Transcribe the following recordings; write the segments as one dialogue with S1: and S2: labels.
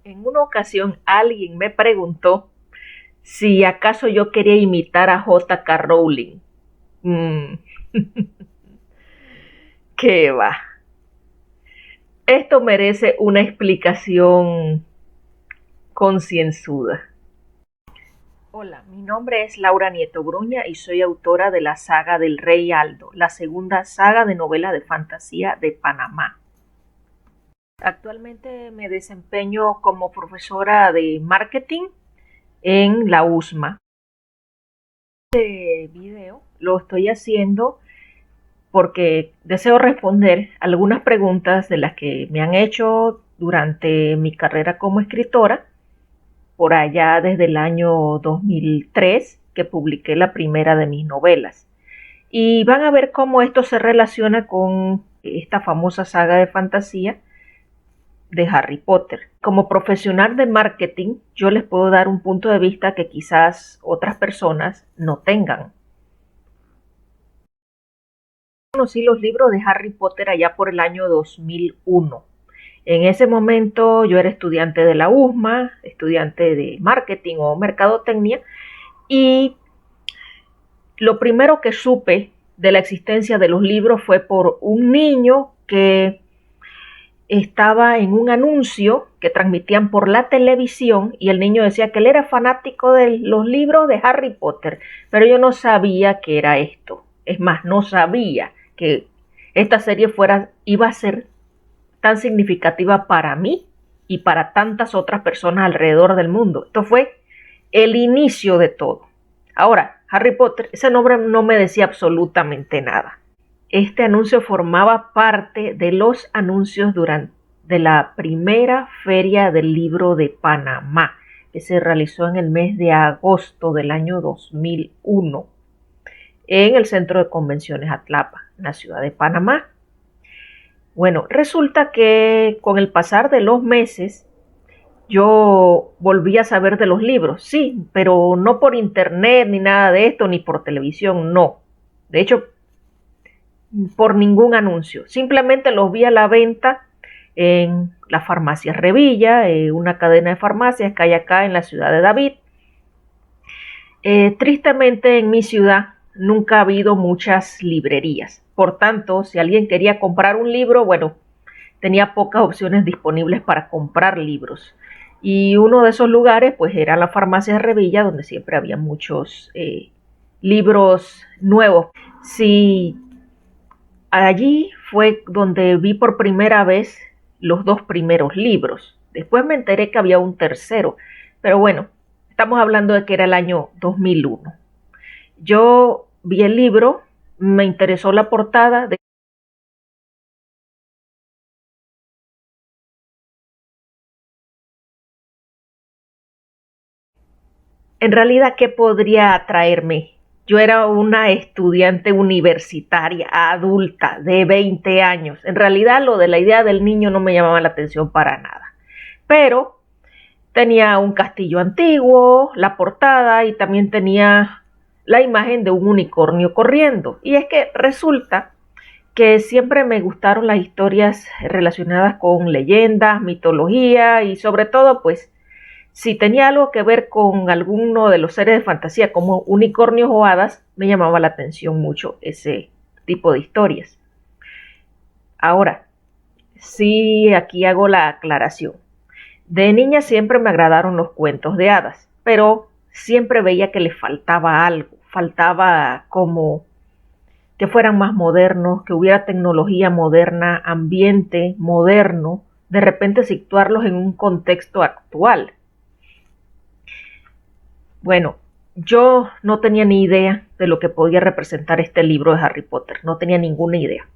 S1: En una ocasión alguien me preguntó si acaso yo quería imitar a J.K. Rowling. Mm, ¿Qué va? Esto merece una explicación concienzuda. Hola, mi nombre es Laura Nieto Bruña y soy autora de la saga del Rey Aldo, la segunda saga de novelas de fantasía de Panamá. Actualmente me desempeño como profesora de marketing en la USMA. Este video lo estoy haciendo porque deseo responder algunas preguntas de las que me han hecho durante mi carrera como escritora, por allá desde el año 2003, que publiqué la primera de mis novelas. Y van a ver cómo esto se relaciona con esta famosa saga de fantasía de Harry Potter. Como profesional de marketing, yo les puedo dar un punto de vista que quizás otras personas no tengan. Conocí los libros de Harry Potter allá por el año 2001. En ese momento yo era estudiante de la USMA, estudiante de marketing o mercadotecnia, y lo primero que supe de la existencia de los libros fue por un niño que estaba en un anuncio que transmitían por la televisión y el niño decía que él era fanático de los libros de Harry Potter, pero yo no sabía que era esto. Es más, no sabía que esta serie iba a ser tan significativa para mí y para tantas otras personas alrededor del mundo. Esto fue el inicio de todo. Ahora, Harry Potter, ese nombre no me decía absolutamente nada. Este anuncio formaba parte de los anuncios de la primera feria del libro de Panamá, que se realizó en el mes de agosto del año 2001 en el Centro de Convenciones Atlapa, en la ciudad de Panamá. Bueno, resulta que con el pasar de los meses yo volví a saber de los libros, sí, pero no por internet ni nada de esto, ni por televisión, no. De hecho, por ningún anuncio. Simplemente los vi a la venta en la farmacia Revilla, una cadena de farmacias que hay acá en la ciudad de David. Tristemente en mi ciudad nunca ha habido muchas librerías. Por tanto, si alguien quería comprar un libro, bueno, tenía pocas opciones disponibles para comprar libros. Y uno de esos lugares, pues, era la farmacia de Revilla, donde siempre había muchos libros nuevos. Si allí fue donde vi por primera vez los dos primeros libros. Después me enteré que había un tercero, pero bueno, estamos hablando de que era el año 2001. Yo vi el libro, me interesó la portada. En realidad, ¿qué podría atraerme? Yo era una estudiante universitaria, adulta, de 20 años. En realidad, lo de la idea del niño no me llamaba la atención para nada. Pero tenía un castillo antiguo, la portada, y también tenía la imagen de un unicornio corriendo. Y es que resulta que siempre me gustaron las historias relacionadas con leyendas, mitología y sobre todo, pues, si tenía algo que ver con alguno de los seres de fantasía como unicornios o hadas, me llamaba la atención mucho ese tipo de historias. Ahora, sí, aquí hago la aclaración. De niña siempre me agradaron los cuentos de hadas, pero siempre veía que le faltaba algo, faltaba como que fueran más modernos, que hubiera tecnología moderna, ambiente moderno, de repente situarlos en un contexto actual. Bueno, yo no tenía ni idea de lo que podía representar este libro de Harry Potter, no tenía ninguna idea.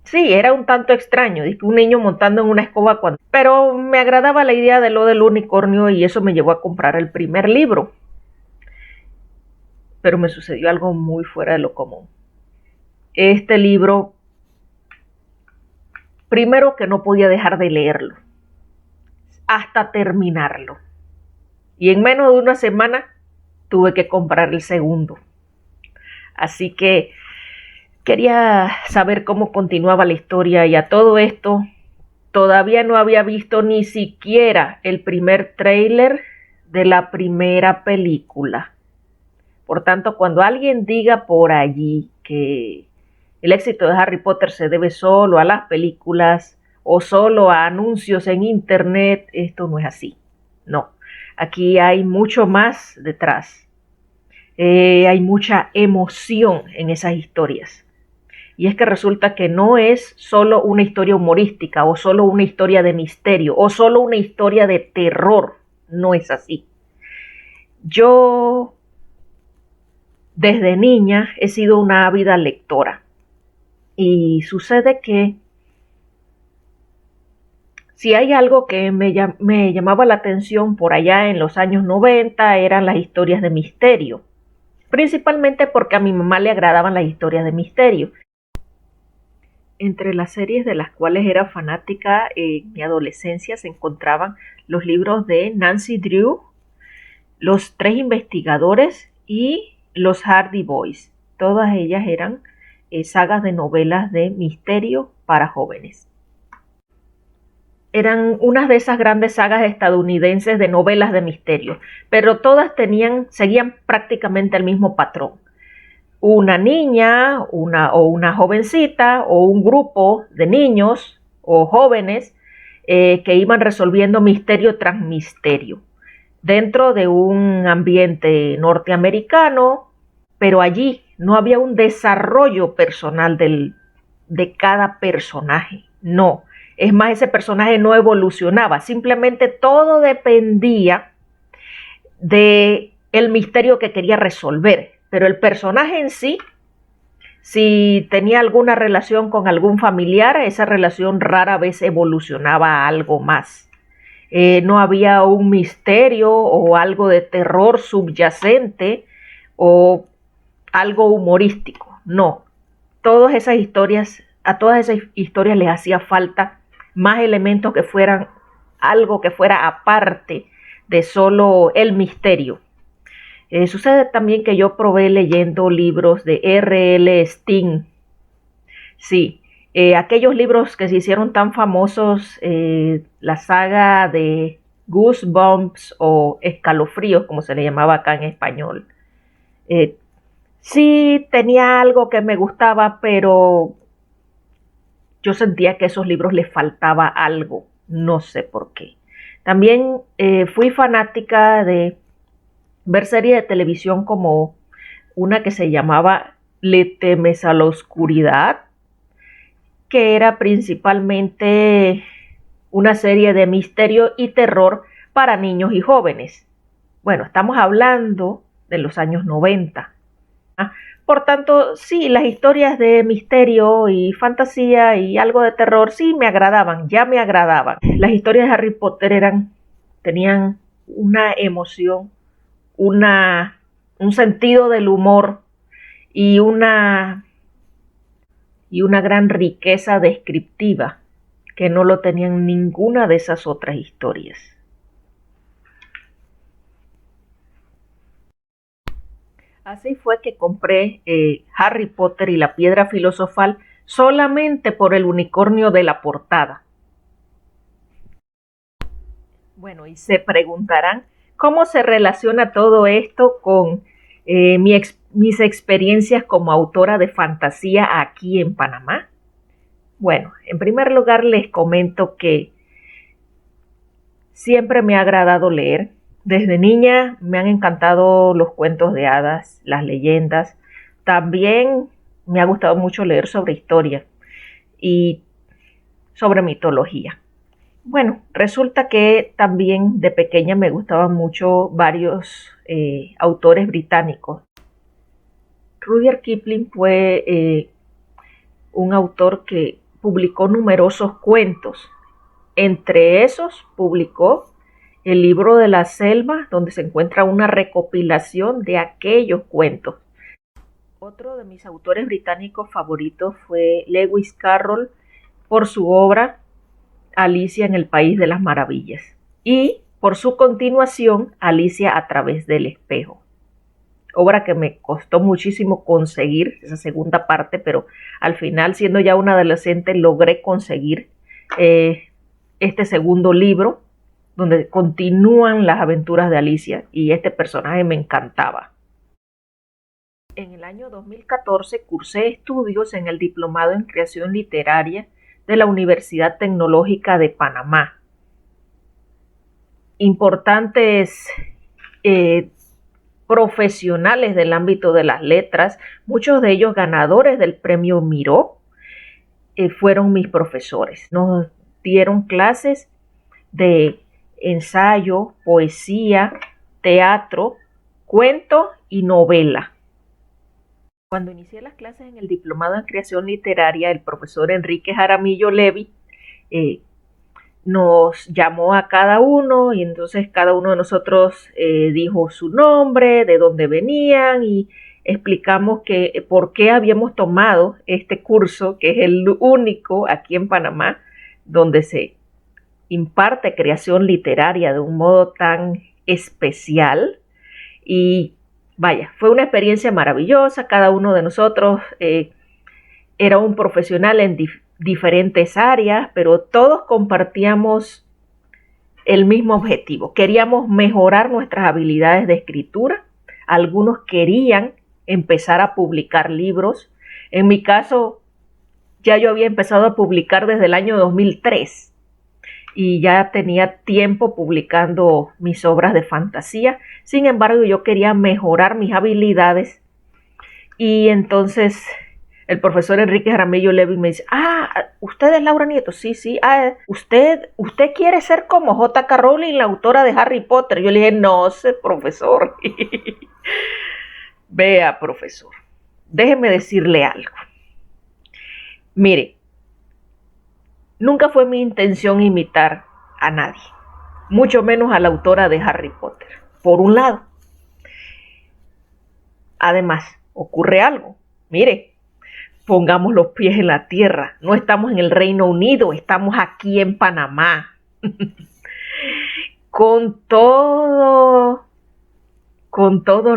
S1: Sí, era un tanto extraño, un niño montando en una escoba, pero me agradaba la idea de lo del unicornio y eso me llevó a comprar el primer libro. Pero me sucedió algo muy fuera de lo común. Este libro, primero que no podía dejar de leerlo, hasta terminarlo. Y en menos de una semana tuve que comprar el segundo. Así que quería saber cómo continuaba la historia y a todo esto todavía no había visto ni siquiera el primer tráiler de la primera película. Por tanto, cuando alguien diga por allí que el éxito de Harry Potter se debe solo a las películas o solo a anuncios en internet, esto no es así. No, aquí hay mucho más detrás. Hay mucha emoción en esas historias. Y es que resulta que no es solo una historia humorística o solo una historia de misterio o solo una historia de terror. No es así. Yo desde niña he sido una ávida lectora y sucede que si hay algo que me llamaba la atención por allá en los años 90 eran las historias de misterio, principalmente porque a mi mamá le agradaban las historias de misterio. Entre las series de las cuales era fanática en mi adolescencia se encontraban los libros de Nancy Drew, Los Tres Investigadores y Los Hardy Boys. Todas ellas eran sagas de novelas de misterio para jóvenes. Eran unas de esas grandes sagas estadounidenses de novelas de misterio, pero todas seguían prácticamente el mismo patrón. Una niña, una jovencita o un grupo de niños o jóvenes que iban resolviendo misterio tras misterio dentro de un ambiente norteamericano, pero allí no había un desarrollo personal de cada personaje, no. Es más, ese personaje no evolucionaba, simplemente todo dependía del misterio que quería resolver. Pero el personaje en sí, si tenía alguna relación con algún familiar, esa relación rara vez evolucionaba a algo más. No había un misterio o algo de terror subyacente o algo humorístico. No, a todas esas historias les hacía falta más elementos que fueran algo que fuera aparte de solo el misterio. Sucede también que yo probé leyendo libros de R.L. Stine. Sí, aquellos libros que se hicieron tan famosos, la saga de Goosebumps o Escalofríos, como se le llamaba acá en español. Sí, tenía algo que me gustaba, pero yo sentía que a esos libros les faltaba algo, no sé por qué. También fui fanática de ver series de televisión como una que se llamaba Le temes a la oscuridad, que era principalmente una serie de misterio y terror para niños y jóvenes. Bueno, estamos hablando de los años 90. Por tanto, sí, las historias de misterio y fantasía y algo de terror sí me agradaban, ya me agradaban. Las historias de Harry Potter tenían una emoción, un sentido del humor y una gran riqueza descriptiva que no lo tenían ninguna de esas otras historias. Así fue que compré Harry Potter y la Piedra Filosofal solamente por el unicornio de la portada. Bueno, y se preguntarán cómo se relaciona todo esto con mis experiencias como autora de fantasía aquí en Panamá. Bueno, en primer lugar les comento que siempre me ha agradado leer. Desde niña me han encantado los cuentos de hadas, las leyendas. También me ha gustado mucho leer sobre historia y sobre mitología. Bueno, resulta que también de pequeña me gustaban mucho varios autores británicos. Rudyard Kipling fue un autor que publicó numerosos cuentos. Entre esos publicó el libro de la selva, donde se encuentra una recopilación de aquellos cuentos. Otro de mis autores británicos favoritos fue Lewis Carroll por su obra Alicia en el País de las Maravillas y por su continuación Alicia a través del espejo. Obra que me costó muchísimo conseguir, esa segunda parte, pero al final, siendo ya una adolescente, logré conseguir este segundo libro, donde continúan las aventuras de Alicia, y este personaje me encantaba. En el año 2014 cursé estudios en el Diplomado en Creación Literaria de la Universidad Tecnológica de Panamá. Importantes profesionales del ámbito de las letras, muchos de ellos ganadores del premio Miró, fueron mis profesores. Nos dieron clases de ensayo, poesía, teatro, cuento y novela. Cuando inicié las clases en el Diplomado en Creación Literaria, el profesor Enrique Jaramillo Levy nos llamó a cada uno, y entonces cada uno de nosotros dijo su nombre, de dónde venían, y explicamos por qué habíamos tomado este curso, que es el único aquí en Panamá donde se imparte creación literaria de un modo tan especial. Y vaya, fue una experiencia maravillosa. Cada uno de nosotros era un profesional en diferentes áreas, pero todos compartíamos el mismo objetivo. Queríamos mejorar nuestras habilidades de escritura. Algunos querían empezar a publicar libros. En mi caso, ya yo había empezado a publicar desde el año 2003 y ya tenía tiempo publicando mis obras de fantasía. Sin embargo, yo quería mejorar mis habilidades, y entonces el profesor Enrique Jaramillo Levy me dice: ¿usted es Laura Nieto? Sí. ¿Usted quiere ser como J.K. Rowling, la autora de Harry Potter? Yo le dije: no sé, profesor. Vea, profesor, déjeme decirle algo. Mire, nunca fue mi intención imitar a nadie, mucho menos a la autora de Harry Potter, por un lado. Además, ocurre algo. Mire, pongamos los pies en la tierra. No estamos en el Reino Unido, estamos aquí en Panamá. con todos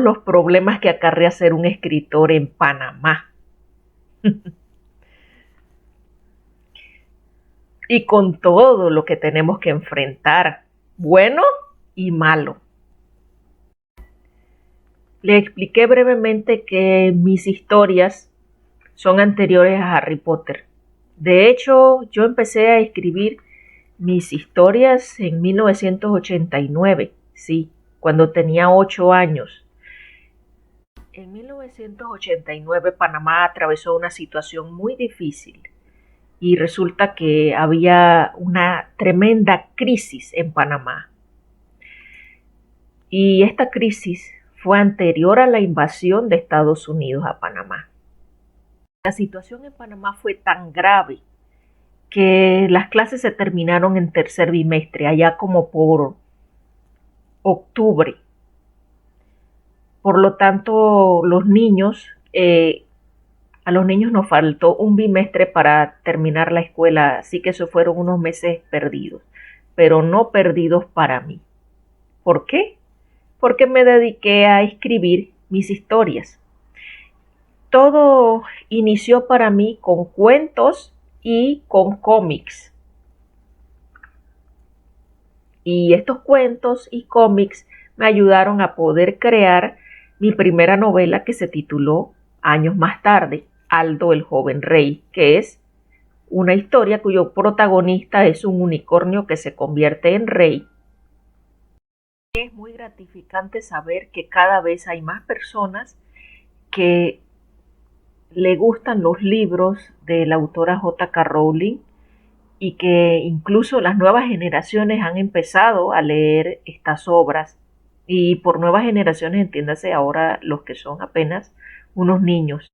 S1: los problemas que acarrea ser un escritor en Panamá. Y con todo lo que tenemos que enfrentar, bueno y malo. Le expliqué brevemente que mis historias son anteriores a Harry Potter. De hecho, yo empecé a escribir mis historias en 1989, sí, cuando tenía 8 años. En 1989 Panamá atravesó una situación muy difícil. Y resulta que había una tremenda crisis en Panamá. Y esta crisis fue anterior a la invasión de Estados Unidos a Panamá. La situación en Panamá fue tan grave que las clases se terminaron en tercer bimestre, allá como por octubre. Por lo tanto, a los niños nos faltó un bimestre para terminar la escuela, así que esos fueron unos meses perdidos, pero no perdidos para mí. ¿Por qué? Porque me dediqué a escribir mis historias. Todo inició para mí con cuentos y con cómics. Y estos cuentos y cómics me ayudaron a poder crear mi primera novela, que se tituló años más tarde, Aldo el joven rey, que es una historia cuyo protagonista es un unicornio que se convierte en rey. Es muy gratificante saber que cada vez hay más personas que le gustan los libros de la autora J.K. Rowling, y que incluso las nuevas generaciones han empezado a leer estas obras. Y por nuevas generaciones entiéndase ahora los que son apenas unos niños.